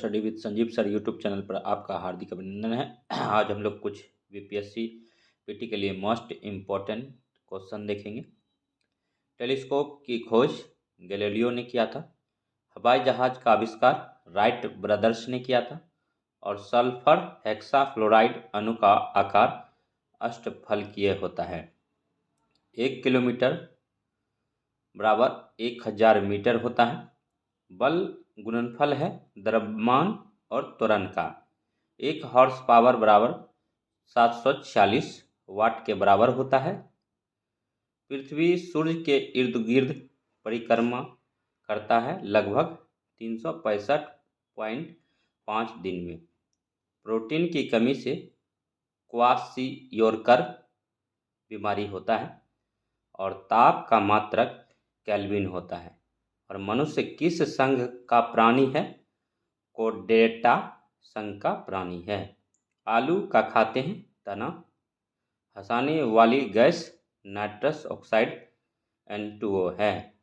Study with Sanjeev sir YouTube channel पर आपका हार्दिक अभिनंदन है। आज हम लोग कुछ बीपीएससी पीटी के लिए मोस्ट इम्पोर्टेंट क्वेश्चन देखेंगे। टेलीस्कोप की खोज गैलीलियो ने किया था। हवाई जहाज का आविष्कार राइट ब्रदर्स ने किया था। और सल्फर हेक्साफ्लोराइड अणु का आकार अष्टफलकीय होता है। 1 किलोमीटर बराबर 1000 मीटर होता है। बल गुणनफल है द्रव्यमान और त्वरण का। 1 हॉर्स पावर बराबर 746 वाट के बराबर होता है। पृथ्वी सूर्य के इर्द गिर्द परिक्रमा करता है लगभग 365.5 दिन में। प्रोटीन की कमी से क्वाशियोरकर बीमारी होता है। और ताप का मात्रक केल्विन होता है। और मनुष्य किस संघ का प्राणी है? कोर्डेटा संघ का प्राणी है। आलू का खाते हैं तना। हंसाने वाली गैस नाइट्रस ऑक्साइड N2O है।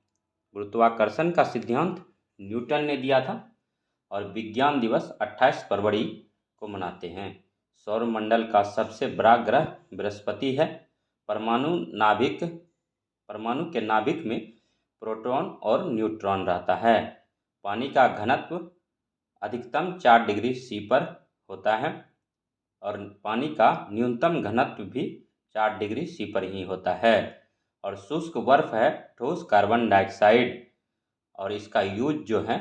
गुरुत्वाकर्षण का सिद्धांत न्यूटन ने दिया था। और विज्ञान दिवस 28 फरवरी को मनाते हैं। सौरमंडल का सबसे बड़ा ग्रह बृहस्पति है। परमाणु के नाभिक में प्रोटॉन और न्यूट्रॉन रहता है। पानी का घनत्व अधिकतम 4 डिग्री सी पर होता है। और पानी का न्यूनतम घनत्व भी 4 डिग्री सी पर ही होता है। और शुष्क बर्फ है ठोस कार्बन डाइऑक्साइड। और इसका यूज जो है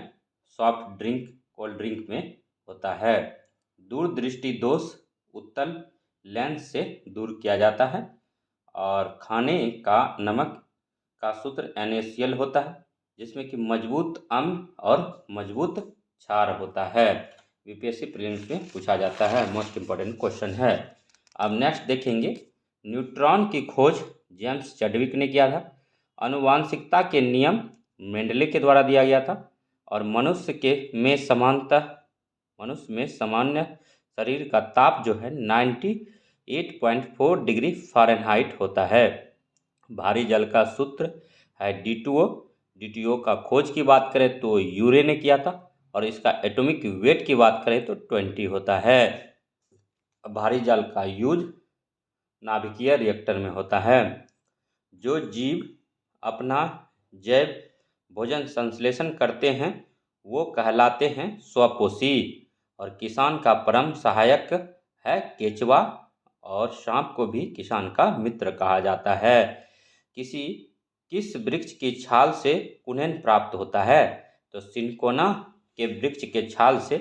सॉफ्ट ड्रिंक कोल्ड ड्रिंक में होता है। दूरदृष्टि दोष उत्तल लेंस से दूर किया जाता है। और खाने का नमक का सूत्र NaCl होता है, जिसमें कि मजबूत अम्ल और मजबूत क्षार होता है। बीपीएससी प्रीलिम्स में पूछा जाता है, मोस्ट इम्पोर्टेंट क्वेश्चन है। अब नेक्स्ट देखेंगे, न्यूट्रॉन की खोज जेम्स चैडविक ने किया था। आनुवांशिकता के नियम मेंडले के द्वारा दिया गया था। और मनुष्य में सामान्य शरीर का ताप जो है 98.4 डिग्री फ़ारेनहाइट होता है। भारी जल का सूत्र है D2O का खोज की बात करें तो यूरे ने किया था। और इसका एटॉमिक वेट की बात करें तो 20 होता है। भारी जल का यूज नाभिकीय रिएक्टर में होता है। जो जीव अपना जैव भोजन संश्लेषण करते हैं वो कहलाते हैं स्वपोषी। और किसान का परम सहायक है केचुआ। और सांप को भी किसान का मित्र कहा जाता है। किस वृक्ष की छाल से कुनेन प्राप्त होता है? तो सिनकोना के वृक्ष के छाल से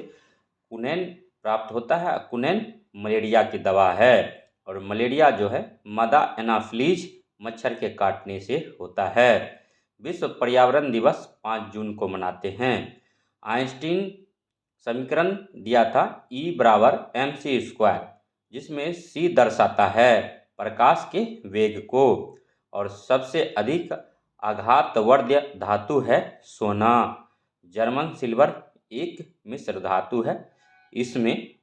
कुनेन प्राप्त होता है। कुनेन मलेरिया की दवा है। और मलेरिया जो है मादा एनाफ्लीज मच्छर के काटने से होता है। विश्व पर्यावरण दिवस 5 जून को मनाते हैं। आइंस्टीन समीकरण दिया था E बराबर mc², जिसमें C दर्शाता है प्रकाश के वेग को। और सबसे अधिक आघातवर्ध्य धातु है सोना। जर्मन सिल्वर एक मिश्र धातु है। इसमें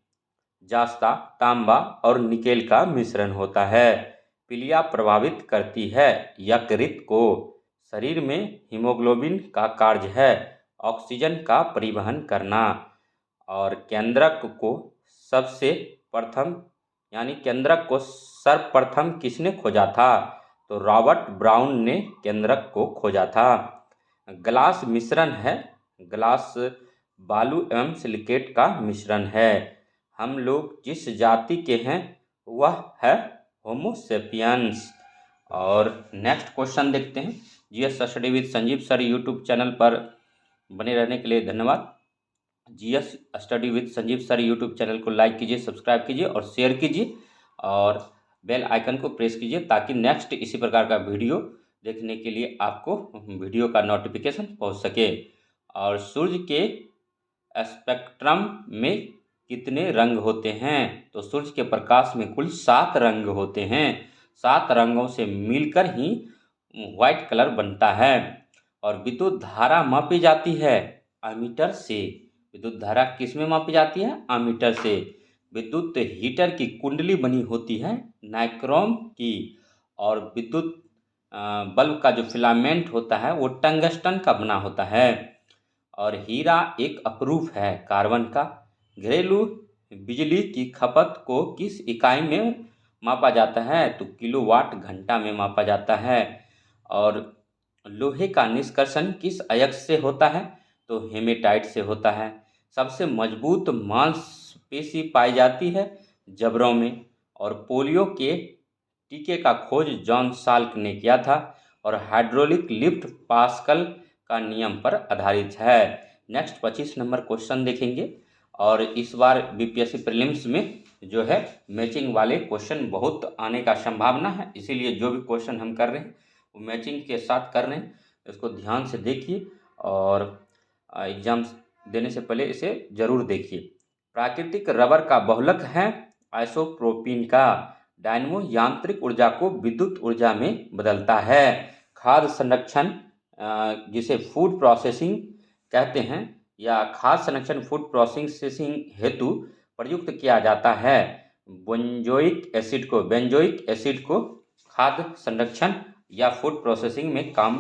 जास्ता, तांबा और निकेल का मिश्रण होता है। पीलिया प्रभावित करती है यकृत को। शरीर में हीमोग्लोबिन का कार्य है ऑक्सीजन का परिवहन करना। और केंद्रक को सर्वप्रथम किसने खोजा था? तो रॉबर्ट ब्राउन ने केंद्रक को खोजा था। ग्लास मिश्रण है। ग्लास बालू एवं सिलिकेट का मिश्रण है। हम लोग जिस जाति के हैं वह है होमोसेपियंस। और नेक्स्ट क्वेश्चन देखते हैं। GS study with Sanjeev sir YouTube channel पर बने रहने के लिए धन्यवाद। GS study with Sanjeev sir YouTube channel को लाइक कीजिए, सब्सक्राइब कीजिए और शेयर कीजिए। और बेल आइकन को प्रेस कीजिए ताकि नेक्स्ट इसी प्रकार का वीडियो देखने के लिए आपको वीडियो का नोटिफिकेशन पहुंच सके। और सूर्य के स्पेक्ट्रम में कितने रंग होते हैं? तो सूर्य के प्रकाश में कुल 7 रंग होते हैं। 7 रंगों से मिलकर ही व्हाइट कलर बनता है। और विद्युत धारा मापी जाती है एमीटर से। विद्युत धारा किस में मापी जाती है? एमीटर से। विद्युत हीटर की कुंडली बनी होती है नाइक्रोम की। और विद्युत बल्ब का जो फिलामेंट होता है वो टंगस्टन का बना होता है। और हीरा एक अपरूप है कार्बन का। घरेलू बिजली की खपत को किस इकाई में मापा जाता है? तो किलोवाट घंटा में मापा जाता है। और लोहे का निष्कर्षण किस अयस्क से होता है? तो हेमेटाइट से होता है। सबसे मजबूत मांसपेशी पाई जाती है जबड़ों में। और पोलियो के टीके का खोज जॉन साल्क ने किया था। और हाइड्रोलिक लिफ्ट पास्कल का नियम पर आधारित है। नेक्स्ट 25 नंबर क्वेश्चन देखेंगे। और इस बार बीपीएससी प्रीलिम्स में जो है मैचिंग वाले क्वेश्चन बहुत आने का संभावना है, इसीलिए जो भी क्वेश्चन हम कर रहे हैं वो मैचिंग के साथ कर रहे हैं। इसको ध्यान से देखिए और एग्जाम देने से पहले इसे ज़रूर देखिए। प्राकृतिक रबर का बहुलक है आइसोप्रोपीन का। डायनमो यांत्रिक ऊर्जा को विद्युत ऊर्जा में बदलता है। खाद्य संरक्षण जिसे फूड प्रोसेसिंग कहते हैं या खाद्य संरक्षण फूड प्रोसेसिंग हेतु प्रयुक्त किया जाता है। बेंजोइक एसिड को खाद्य संरक्षण या फूड प्रोसेसिंग में काम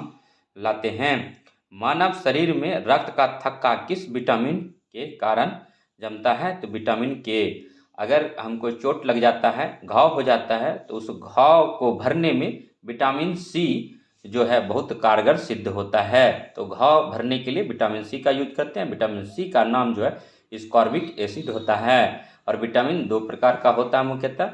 लाते हैं। मानव शरीर में रक्त का थक्का किस विटामिन के कारण जमता है? तो विटामिन के। अगर हमको चोट लग जाता है, घाव हो जाता है, तो उस घाव को भरने में विटामिन सी जो है बहुत कारगर सिद्ध होता है। तो घाव भरने के लिए विटामिन सी का यूज करते हैं। विटामिन सी का नाम जो है स्कॉर्बिक एसिड होता है। और विटामिन 2 प्रकार का होता है मुख्यतः।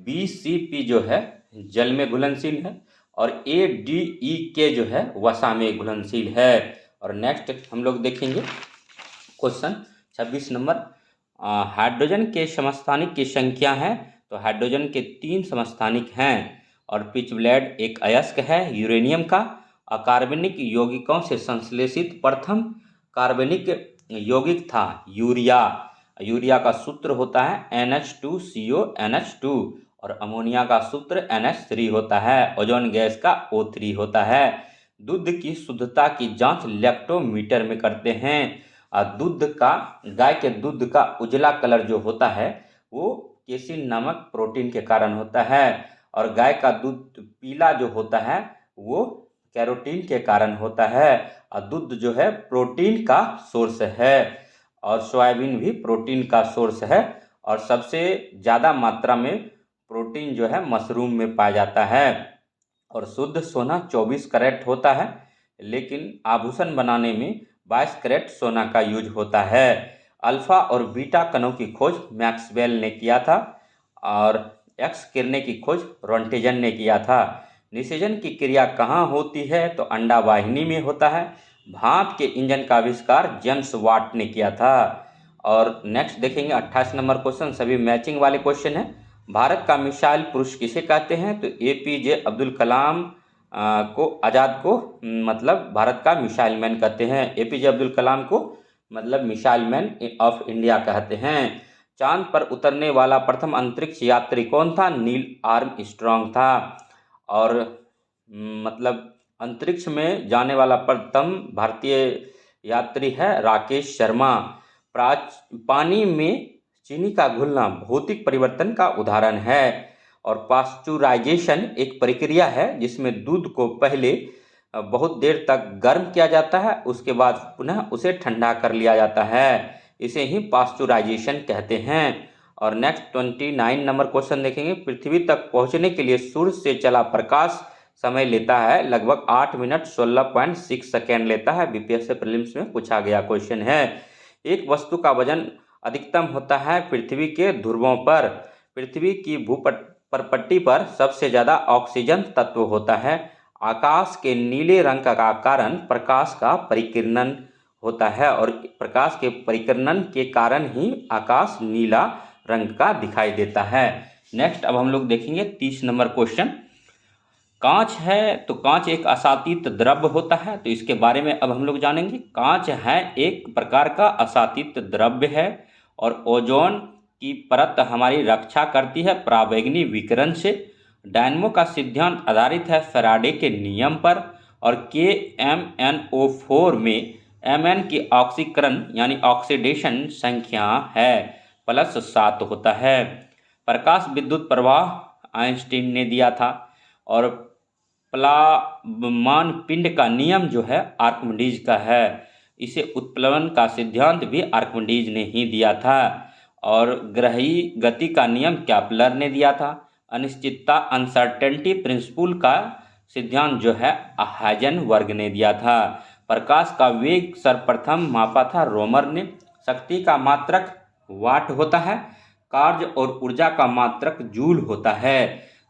BCP जो है जल में घुलनशील है और ADEK जो है वसा में घुलनशील है। और नेक्स्ट हम लोग देखेंगे क्वेश्चन 26 नंबर। हाइड्रोजन के समस्थानिक की संख्या है? तो हाइड्रोजन के 3 समस्थानिक हैं। और पिचब्लेड एक अयस्क है यूरेनियम का। अकार्बनिक यौगिकों से संश्लेषित प्रथम कार्बनिक यौगिक था यूरिया। यूरिया का सूत्र होता है NH2CO NH2 और अमोनिया का सूत्र NH3 होता है। ओजोन गैस का O3 होता है। दूध की शुद्धता की जांच लैक्टोमीटर में करते हैं। गाय के दूध का उजला कलर जो होता है वो केसिन नामक प्रोटीन के कारण होता है। और गाय का दूध पीला जो होता है वो कैरोटीन के कारण होता है। और दूध जो है प्रोटीन का सोर्स है और सोयाबीन भी प्रोटीन का सोर्स है। और सबसे ज़्यादा मात्रा में प्रोटीन जो है मशरूम में पाया जाता है। और शुद्ध सोना 24 कैरेट होता है, लेकिन आभूषण बनाने में 22 कैरेट सोना का यूज होता है। अल्फा और बीटा कणों की खोज मैक्सवेल ने किया था और एक्स किरणें की खोज रोंटेजन ने किया था। निषेचन की क्रिया कहाँ होती है? तो अंडा वाहिनी में होता है। भाप के इंजन का आविष्कार जेम्स वाट ने किया था। और नेक्स्ट देखेंगे 28 नंबर क्वेश्चन, सभी मैचिंग वाले क्वेश्चन हैं। भारत का मिसाइल पुरुष किसे कहते हैं? तो APJ अब्दुल कलाम को आज़ाद को मतलब भारत का मिसाइल मैन कहते हैं। APJ अब्दुल कलाम को मतलब मिसाइल मैन ऑफ इंडिया कहते हैं। चांद पर उतरने वाला प्रथम अंतरिक्ष यात्री कौन था? नील आर्मस्ट्रॉन्ग था। और मतलब अंतरिक्ष में जाने वाला प्रथम भारतीय यात्री है राकेश शर्मा। पानी में चीनी का घुलना भौतिक परिवर्तन का उदाहरण है। और पास्चुराइजेशन एक प्रक्रिया है जिसमें दूध को पहले बहुत देर तक गर्म किया जाता है, उसके बाद पुनः उसे ठंडा कर लिया जाता है। इसे ही पास्चुराइजेशन कहते हैं। और नेक्स्ट 29 नंबर क्वेश्चन देखेंगे। पृथ्वी तक पहुंचने के लिए सूर्य से चला प्रकाश समय लेता है लगभग 8 मिनट 16.6 सेकेंड लेता है। बीपीएससी प्रीलिम्स में पूछा गया क्वेश्चन है। एक वस्तु का वजन अधिकतम होता है पृथ्वी के ध्रुवों पर। पृथ्वी की भूपट्टी पर सबसे ज़्यादा ऑक्सीजन तत्व होता है। आकाश के नीले रंग का कारण प्रकाश का परिकिरणन होता है और प्रकाश के परिकिरणन के कारण ही आकाश नीला रंग का दिखाई देता है। नेक्स्ट अब हम लोग देखेंगे 30 नंबर क्वेश्चन। कांच है तो कांच एक असातित द्रव्य होता है, तो इसके बारे में अब हम लोग जानेंगे। कांच है एक प्रकार का असातित द्रव्य है और ओजोन की परत हमारी रक्षा करती है पराबैंगनी विकिरण से। डायनमो का सिद्धांत आधारित है फैराडे के नियम पर। और KMnO4 में Mn की ऑक्सीकरण यानी ऑक्सीडेशन संख्या है +7 होता है। प्रकाश विद्युत प्रवाह आइंस्टीन ने दिया था। और प्लावमान पिंड का नियम जो है आर्किमिडीज का है। इसे उत्प्लवन का सिद्धांत भी आर्किमिडीज ने ही दिया था। और ग्रही गति का नियम कैपलर ने दिया था। अनिश्चितता अनसर्टेनिटी प्रिंसिपल का सिद्धांत जो है हाइजेनबर्ग ने दिया था। प्रकाश का वेग सर्वप्रथम मापा था रोमर ने। शक्ति का मात्रक वाट होता है। कार्य और ऊर्जा का मात्रक जूल होता है।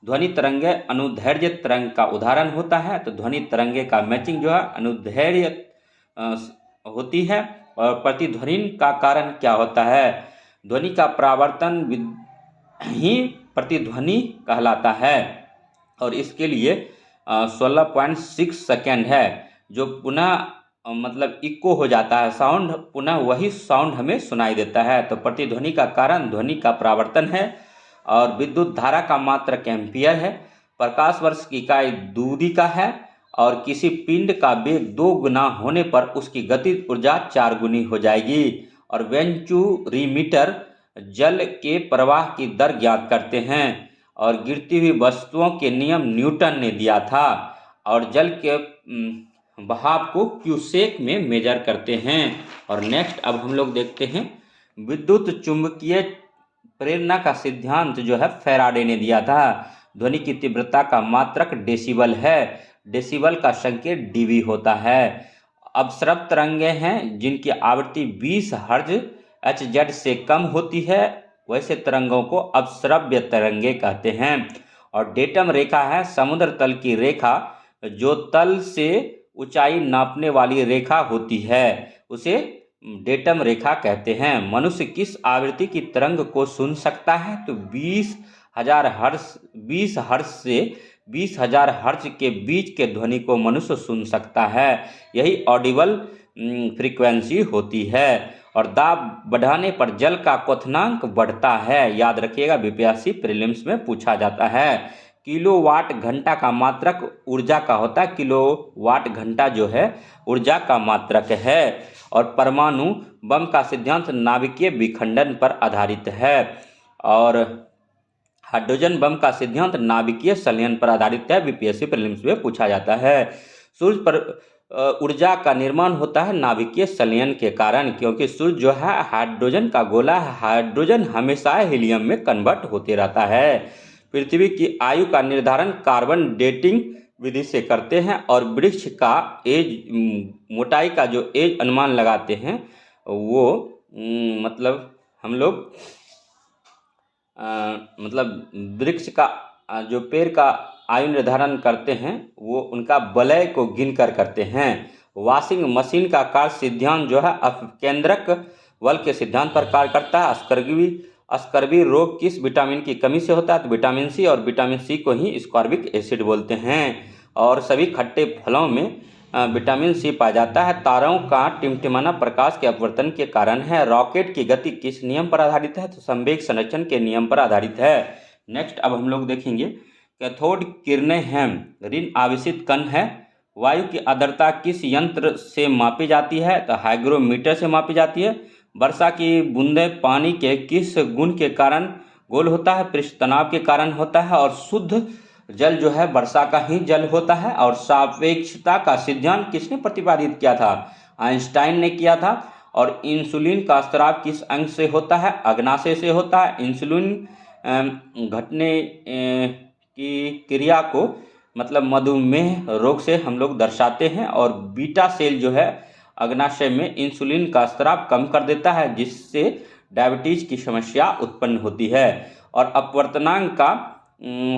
ध्वनि तरंगे अनुदैर्घ्य तरंग का उदाहरण होता है। तो ध्वनि तरंगे का मैचिंग जो है अनुदैर्घ्य होती है। और प्रतिध्वनि का कारण क्या होता है? ध्वनि का परावर्तन ही प्रतिध्वनि कहलाता है। और इसके लिए 16.6 सेकेंड है, जो पुनः मतलब इको हो जाता है साउंड, पुनः वही साउंड हमें सुनाई देता है। तो प्रतिध्वनि का कारण ध्वनि का परावर्तन है। और विद्युत धारा का मात्रक एम्पियर है। प्रकाश वर्ष की इकाई दूरी का है। और किसी पिंड का वेग 2 गुना होने पर उसकी गतिज ऊर्जा 4 गुनी हो जाएगी। और वेंचुरीमीटर जल के प्रवाह की दर ज्ञात करते हैं। और गिरती हुई वस्तुओं के नियम न्यूटन ने दिया था। और जल के बहाव को क्यूसेक में मेजर करते हैं। और नेक्स्ट अब हम लोग देखते हैं विद्युत चुंबकीय प्रेरणा का सिद्धांत जो है फैराडे ने दिया था। ध्वनि की तीव्रता का मात्रक डेसिबल है। डेसिबल का संकेत डीबी होता है। अपस्रव तरंगे हैं जिनकी आवृत्ति 20 हर्ट्ज एचजेड से कम होती है, वैसे तरंगों को अपस्रव्य तरंगे कहते हैं। और डेटम रेखा है समुद्र तल की रेखा, जो तल से ऊंचाई नापने वाली रेखा होती है, उसे डेटम रेखा कहते हैं। मनुष्य किस आवृत्ति की तरंग को सुन सकता है? तो 20,000 हर्ट्ज से 20,000 हर्ट्ज के बीच के ध्वनि को मनुष्य सुन सकता है। यही ऑडिबल फ्रीक्वेंसी होती है। और दाब बढ़ाने पर जल का क्वथनांक बढ़ता है। याद रखिएगा, बीपीएससी प्रीलिम्स में पूछा जाता है। किलोवाट घंटा का मात्रक ऊर्जा का होता है। किलोवाट घंटा जो है ऊर्जा का मात्रक है। और परमाणु बम का सिद्धांत नाभिकीय विखंडन पर आधारित है। और हाइड्रोजन बम का सिद्धांत नाभिकीय संलयन पर आधारित है। बीपीएससी प्रीलिम्स में पूछा जाता है। सूर्य पर ऊर्जा का निर्माण होता है नाभिकीय संलयन के कारण, क्योंकि सूर्य जो है हाइड्रोजन का गोला है। हाइड्रोजन हमेशा हीलियम में कन्वर्ट होते रहता है। पृथ्वी की आयु का निर्धारण कार्बन डेटिंग विधि से करते हैं। और वृक्ष का एज मोटाई का जो एज अनुमान लगाते हैं वो मतलब हम लोग मतलब वृक्ष का जो पेड़ का आयु निर्धारण करते हैं वो उनका वलय को गिनकर करते हैं। वॉशिंग मशीन का कार्य सिद्धांत जो है अपकेंद्रक बल के सिद्धांत पर कार्य करता है। अस्कर्बी रोग किस विटामिन की कमी से होता है? तो विटामिन सी, और विटामिन सी को ही स्कॉर्बिक एसिड बोलते हैं। और सभी खट्टे फलों में विटामिन सी पाया जाता है। तारों का टिमटिमाना प्रकाश के अपवर्तन के कारण है। रॉकेट की गति किस नियम पर आधारित है? तो संवेग संरक्षण के नियम पर आधारित है। नेक्स्ट अब हम लोग देखेंगे कैथोड किरणें हैं ऋण आवेशित कण है। वायु की आर्द्रता किस यंत्र से मापी जाती है? तो हाइग्रोमीटर से मापी जाती है। वर्षा की बूंदें पानी के किस गुण के कारण गोल होता है? पृष्ठ तनाव के कारण होता है। और शुद्ध जल जो है वर्षा का ही जल होता है। और सापेक्षता का सिद्धांत किसने प्रतिपादित किया था? आइंस्टाइन ने किया था। और इंसुलिन का स्राव किस अंग से होता है? अग्नाशय से होता है। इंसुलिन घटने की क्रिया को मतलब मधुमेह रोग से हम लोग दर्शाते हैं। और बीटा सेल जो है अग्नाशय में इंसुलिन का स्राव कम कर देता है, जिससे डायबिटीज की समस्या उत्पन्न होती है। और अपवर्तनांक का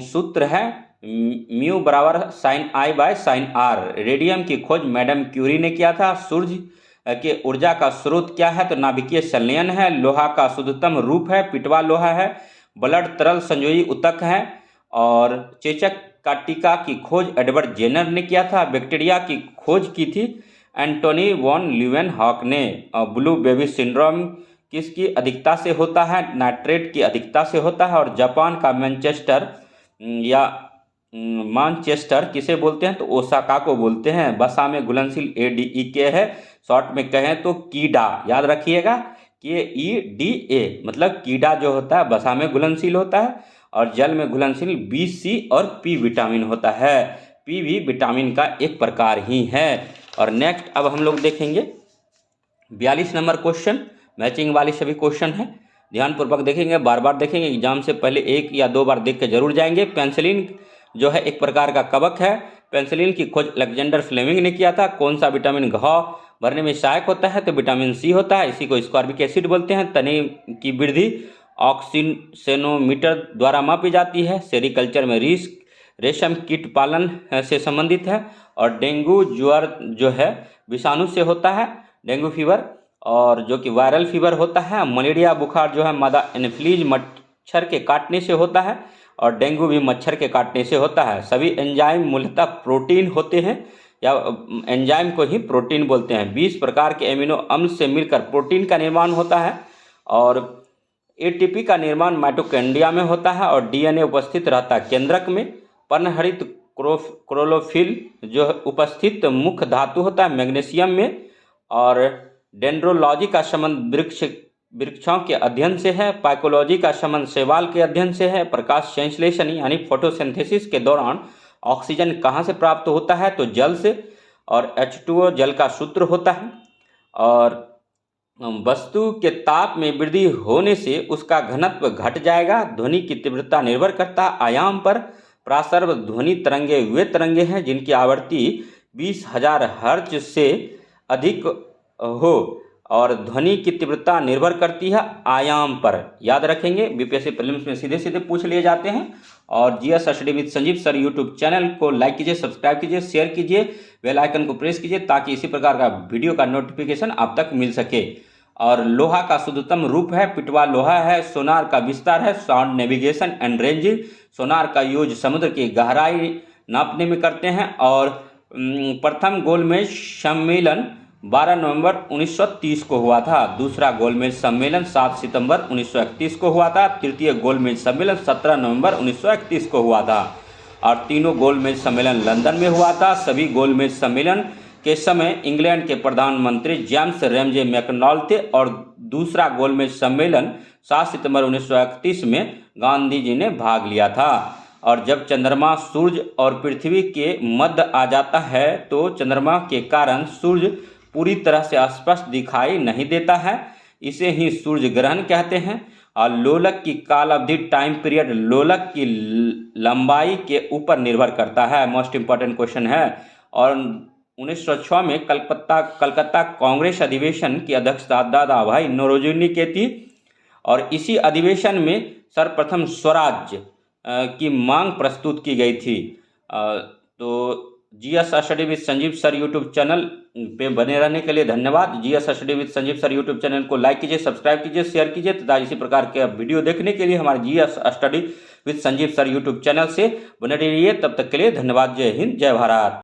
सूत्र है म्यू बराबर sine I by sine R. Radium की खोज मैडम क्यूरी ने किया था। सूर्य के ऊर्जा का स्रोत क्या है? तो नाभिकीय संलयन है। लोहा का शुद्धतम रूप है पिटवा लोहा है। ब्लड तरल संयोजी ऊतक है। और चेचक का टीका की खोज एडवर्ड जेनर ने किया था। बैक्टीरिया की खोज की थी एंटोनी वॉन ल्यूवेनहॉक ने। ब्लू बेबी सिंड्रोम किसकी अधिकता से होता है? नाइट्रेट की अधिकता से होता है। और जापान का मैनचेस्टर या मानचेस्टर किसे बोलते हैं? तो ओसाका को बोलते हैं। वसा में घुलनशील ADE है। शॉर्ट में कहें तो कीड़ा, याद रखिएगा KEDA, मतलब कीड़ा जो होता है वसा में घुलनशील होता है। और जल में घुलनशील B, C और P विटामिन होता है। P भी विटामिन का एक प्रकार ही है। और नेक्स्ट अब हम लोग देखेंगे 42 नंबर क्वेश्चन मैचिंग वाले सभी क्वेश्चन हैं, ध्यानपूर्वक देखेंगे, बार बार देखेंगे, एग्जाम से पहले 1 या 2 बार देख के जरूर जाएंगे। पेनिसिलिन जो है एक प्रकार का कवक है। पेनिसिलिन की खोज अलेक्जेंडर फ्लेमिंग ने किया था। कौन सा विटामिन घाव भरने में सहायक होता है? तो विटामिन सी होता है, इसी को स्कॉर्बिक एसिड बोलते हैं। तने की वृद्धि ऑक्सीसेनोमीटर द्वारा मापी जाती है। सेरीकल्चर में रेशम कीट पालन से संबंधित है। और डेंगू ज्वर जो है विषाणु से होता है, डेंगू फीवर, और जो कि वायरल फीवर होता है। मलेरिया बुखार जो है मादा एनोफिलीज मच्छर के काटने से होता है, और डेंगू भी मच्छर के काटने से होता है। सभी एंजाइम मूलतः प्रोटीन होते हैं, या एंजाइम को ही प्रोटीन बोलते हैं। 20 प्रकार के एमिनो अम्ल से मिलकर प्रोटीन का निर्माण होता है। और एटीपी का निर्माण माइटोकॉन्ड्रिया में होता है, और डीएनए उपस्थित रहता है केंद्रक में। पर्णहरित क्लोरोफिल जो उपस्थित मुख्य धातु होता है मैग्नीशियम में। और डेंड्रोलॉजी का संबंध वृक्षों के अध्ययन से है। पाइकोलॉजी का संबंध शैवाल के अध्ययन से है। प्रकाश संश्लेषण यानी फोटोसिंथेसिस के दौरान ऑक्सीजन कहाँ से प्राप्त होता है? तो जल से, और H2O जल का सूत्र होता है। और वस्तु के ताप में वृद्धि होने से उसका घनत्व घट जाएगा। ध्वनि की तीव्रता निर्भर करता है आयाम पर। प्रासर्व ध्वनि तरंगे वे तरंगे हैं जिनकी आवृत्ति 20,000 हर्ट्ज से अधिक हो, और ध्वनि की तीव्रता निर्भर करती है आयाम पर। याद रखेंगे, बीपीएससी प्रीलिम्स में सीधे सीधे पूछ लिए जाते हैं। और GS study with Sanjeev sir YouTube channel को लाइक कीजिए, सब्सक्राइब कीजिए, शेयर कीजिए, बेल आइकन को प्रेस कीजिए, ताकि इसी प्रकार का वीडियो का नोटिफिकेशन आप तक मिल सके। और लोहा का शुद्धतम रूप है पिटवा लोहा है। सोनार का विस्तार है साउंड नेविगेशन एंड रेंजिंग। सोनार का यूज समुद्र की गहराई नापने में करते हैं। और प्रथम गोलमेज सम्मेलन 12 नवंबर 1930 को हुआ था। दूसरा गोलमेज सम्मेलन 7 सितंबर 1931 को हुआ था। तृतीय गोलमेज सम्मेलन 17 नवंबर 1931 को हुआ था। और तीनों गोलमेज सम्मेलन लंदन में हुआ था। सभी गोलमेज सम्मेलन के समय इंग्लैंड के प्रधानमंत्री जेम्स रैमजे मैकडॉनल्ड थे। और दूसरा गोलमेज सम्मेलन 7 सितंबर 1931 में गांधी जी ने भाग लिया था। और जब चंद्रमा सूर्य और पृथ्वी के मध्य आ जाता है तो चंद्रमा के कारण सूर्य पूरी तरह से स्पष्ट दिखाई नहीं देता है, इसे ही सूर्य ग्रहण कहते हैं। और लोलक की काल अवधि टाइम पीरियड लोलक की लंबाई के ऊपर निर्भर करता है। मोस्ट इंपॉर्टेंट क्वेश्चन है। और 1906 में कलकत्ता कांग्रेस अधिवेशन की अध्यक्षता दादा भाई नौरोजी की थी। और इसी अधिवेशन में सर्वप्रथम स्वराज्य की मांग प्रस्तुत की गई थी। तो GS study with Sanjeev sir YouTube channel पे बने रहने के लिए धन्यवाद। GS study with Sanjeev sir YouTube channel को लाइक कीजिए, सब्सक्राइब कीजिए, शेयर कीजिए, तथा इसी प्रकार के वीडियो देखने के लिए हमारे GS study with Sanjeev sir YouTube channel से बने रहिए। तब तक के लिए धन्यवाद। जय हिंद, जय भारत।